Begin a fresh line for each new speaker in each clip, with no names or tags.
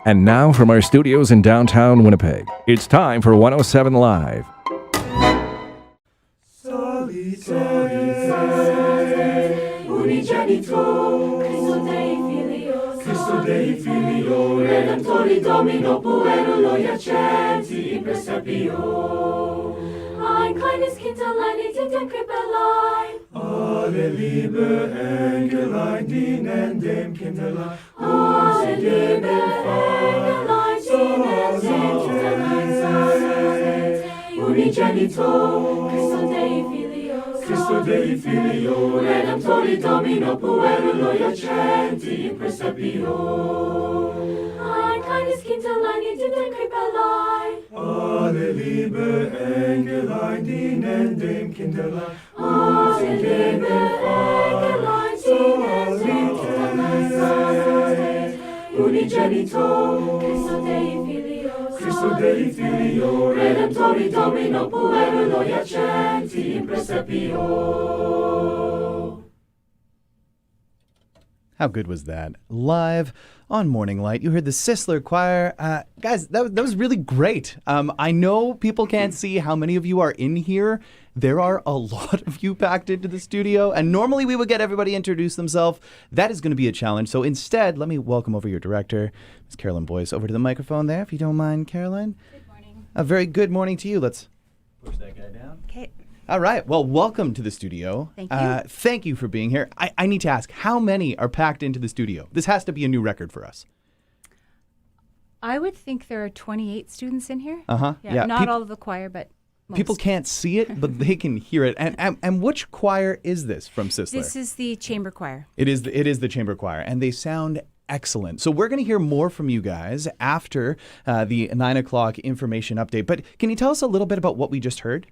And now from our studios in downtown Winnipeg, it's time for 107 Live.
Cristo Dei Filio, Redemptori Domino, Puerulo Iacenti, in Presepio. Ein kleines Kinderlein, it in Krippelein. Alle liebe Engelein dienen dem Kinderlein. Alle liebe Engelein dienen dem Kinderlein. Unigenito, Cristo Dei Filio, Cristo Dei Filio, Redemptori Domino, Puerulo Iacenti, in Presepio. Ein kleines Kinderlein, it in Krippelein. Alle liebe Engelein dienen dem Kinderlein. Alle liebe Engelein dienen dem Kinderlein. Unigenito, Cristo Dei Filio, Cristo Dei Filio, Redemptori Domino, Puerulo Iacenti, in Presepio.
How good was that? Live on Morning Light, you heard the Sisler Choir. Guys, that was really great. I know people can't see how many of you are in here. There are a lot of you packed into the studio, and normally we would get everybody introduce themselves. That is going to be a challenge. So instead, let me welcome over your director, Ms. Carolyn Boyes, over to the microphone there, if you don't mind, Carolyn.
Good morning.
A very good morning to you. Let's push that guy down.
Okay.
All right. Well, welcome to the studio.
Thank you.
Thank you for being here. I need to ask, how many are packed into the studio? This has to be a new record for us.
I would think there are 28 students in here.
Uh-huh.
Yeah, not all of the choir, but most.
People can't see it, but they can hear it. And which choir is this from Sisler?
This is the chamber choir.
It is the chamber choir, and they sound excellent. So we're going to hear more from you guys after the 9 o'clock information update. But can you tell us a little bit about what we just heard?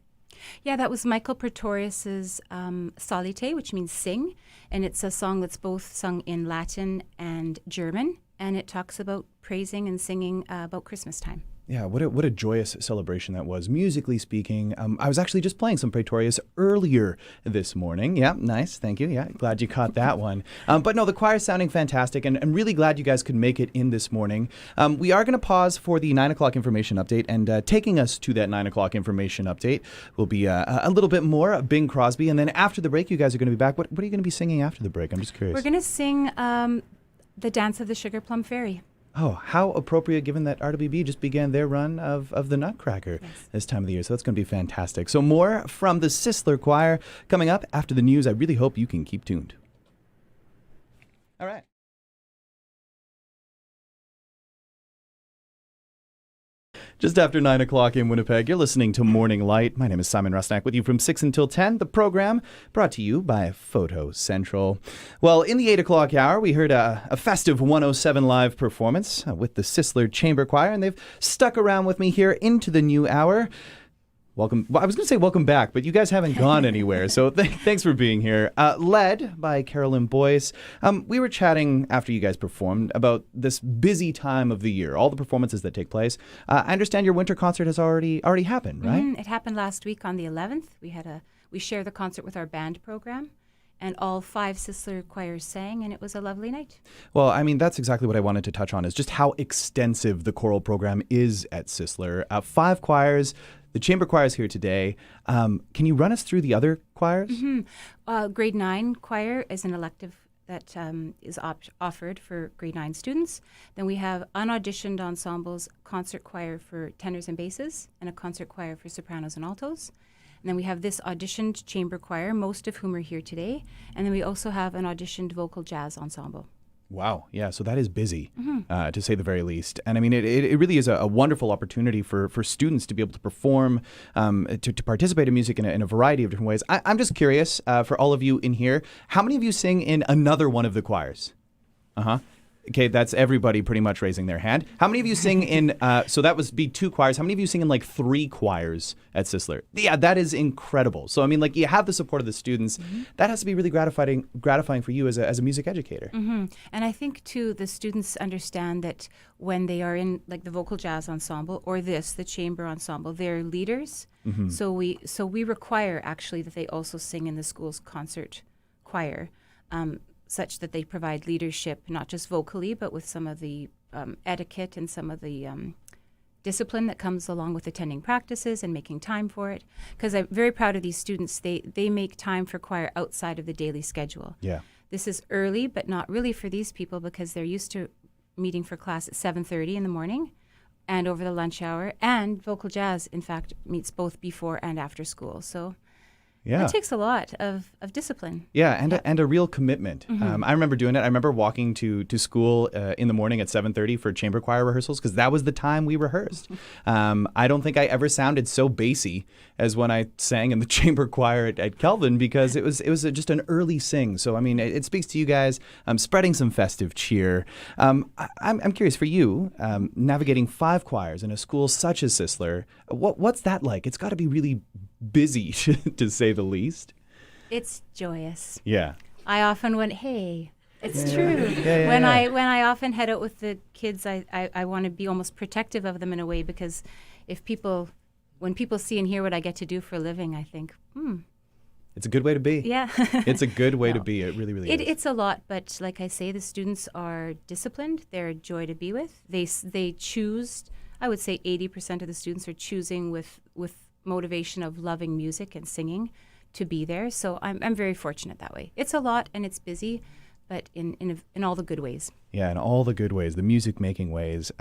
Yeah, that was Michael Pretorius's Salite, which means sing. And it's a song that's both sung in Latin and German. And it talks about praising and singing about Christmas time.
Yeah, what a joyous celebration that was, musically speaking. I was actually just playing some Pretorius earlier this morning. Yeah, nice. Thank you. Yeah, glad you caught that one. But no, the choir's sounding fantastic, and I'm really glad you guys could make it in this morning. We are going to pause for the 9 o'clock information update, and taking us to that 9 o'clock information update will be a little bit more Bing Crosby. And then after the break, you guys are going to be back. What are you going to be singing after the break? I'm just curious.
We're going to sing The Dance of the Sugar Plum Fairy.
Oh, how appropriate given that RWB just began their run of the Nutcracker this time of the year. So that's going to be fantastic. So more from the Sisler Choir coming up after the news. I really hope you can keep tuned. All right. Just after 9 o'clock in Winnipeg, you're listening to Morning Light. My name is Simon Rusnak with you from 6 until 10. The program brought to you by Photo Central. Well, in the 8 o'clock hour, we heard a festive 107 Live performance with the Sisler Chamber Choir, and they've stuck around with me here into the new hour. Welcome. Well, I was going to say welcome back, but you guys haven't gone anywhere, so thanks for being here. Led by Carolyn Boyes. We were chatting after you guys performed about this busy time of the year, all the performances that take place. I understand your winter concert has already happened, right?
It happened last week on the 11th. We share the concert with our band program. And all 5 Sisler choirs sang, and it was a lovely night.
Well, I mean, that's exactly what I wanted to touch on, is just how extensive the choral program is at Sisler. 5 choirs. The chamber choir is here today. Can you run us through the other choirs?
Grade 9 choir is an elective that is offered for grade 9 students. Then we have unauditioned ensembles, concert choir for tenors and basses, and a concert choir for sopranos and altos. And then we have this auditioned chamber choir, most of whom are here today. And then we also have an auditioned vocal jazz ensemble.
Wow. Yeah. So that is busy, to say the very least. And I mean, it really is a wonderful opportunity for students to be able to perform, to participate in music in a variety of different ways. I'm just curious, for all of you in here, how many of you sing in another one of the choirs? Okay, that's everybody pretty much raising their hand. How many of you sing in, so that would be 2 choirs. How many of you sing in like 3 choirs at Sisler? Yeah, that is incredible. So, I mean, like, you have the support of the students. That has to be really gratifying for you as a music educator.
And I think, too, the students understand that when they are in, like, the vocal jazz ensemble or the chamber ensemble, they're leaders. So we require, actually, that they also sing in the school's concert choir. such that they provide leadership, not just vocally, but with some of the etiquette and some of the discipline that comes along with attending practices and making time for it. Because I'm very proud of these students. They make time for choir outside of the daily schedule.
Yeah.
This is early, but not really for these people because they're used to meeting for class at 7:30 in the morning and over the lunch hour. And vocal jazz, in fact, meets both before and after school. So
Yeah.
it takes a lot of discipline.
Yeah, and a real commitment. I remember doing it. I remember walking to school in the morning at 7:30 for chamber choir rehearsals because that was the time we rehearsed. I don't think I ever sounded so bassy as when I sang in the chamber choir at Kelvin because it was just an early sing. So I mean, it speaks to you guys spreading some festive cheer. I'm curious for you, navigating 5 choirs in a school such as Sisler. What's that like? It's got to be really busy, to say the least.
It's joyous.
Yeah.
I often went, hey, it's true.
When
I often head out with the kids, I want to be almost protective of them in a way because when people see and hear what I get to do for a living, I think,
it's a good way to be.
yeah.
It's a good way to be. It really, really is.
It's a lot, but like I say, the students are disciplined. They're a joy to be with. They choose, I would say 80% of the students are choosing with motivation of loving music and singing to be there. So I'm very fortunate that way. It's a lot and it's busy, but in all the good ways.
Yeah, in all the good ways, the music-making ways.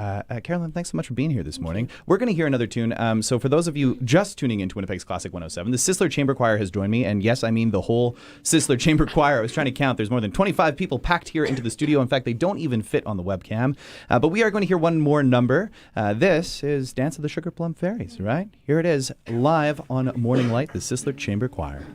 Carolyn, thanks so much for being here this morning. We're going to hear another tune. So for those of you just tuning into Winnipeg's Classic 107, the Sisler Chamber Choir has joined me. And yes, I mean the whole Sisler Chamber Choir. I was trying to count. There's more than 25 people packed here into the studio. In fact, they don't even fit on the webcam. But we are going to hear one more number. This is Dance of the Sugar Plum Fairies, right? Here it is, live on Morning Light, the Sisler Chamber Choir.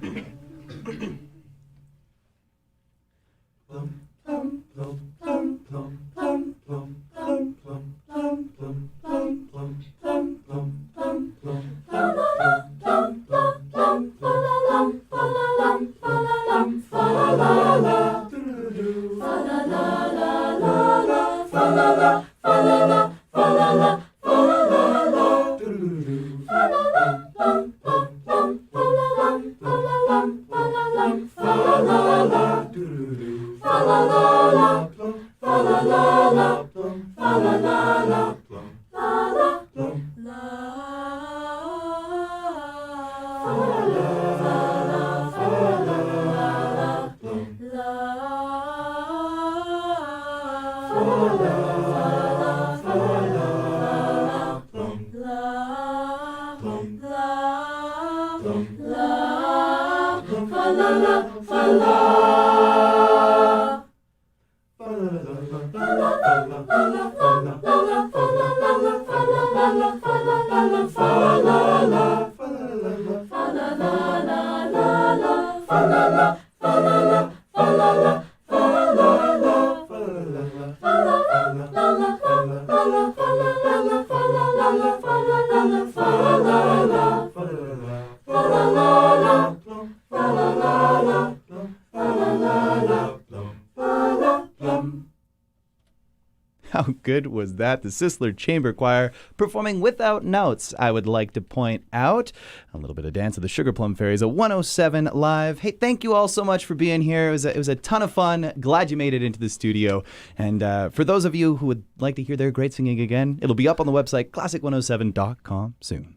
How good was that? The Sisler Chamber Choir performing without notes, I would like to point out. A little bit of Dance of the Sugar Plum Fairies, a 107 live. Hey, thank you all so much for being here. It was a ton of fun. Glad you made it into the studio. And for those of you who would like to hear their great singing again, it'll be up on the website, classic107.com soon.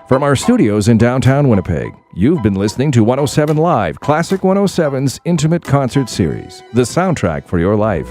From our studios in downtown Winnipeg, you've been listening to 107 Live, Classic 107's Intimate Concert Series, the soundtrack for your life.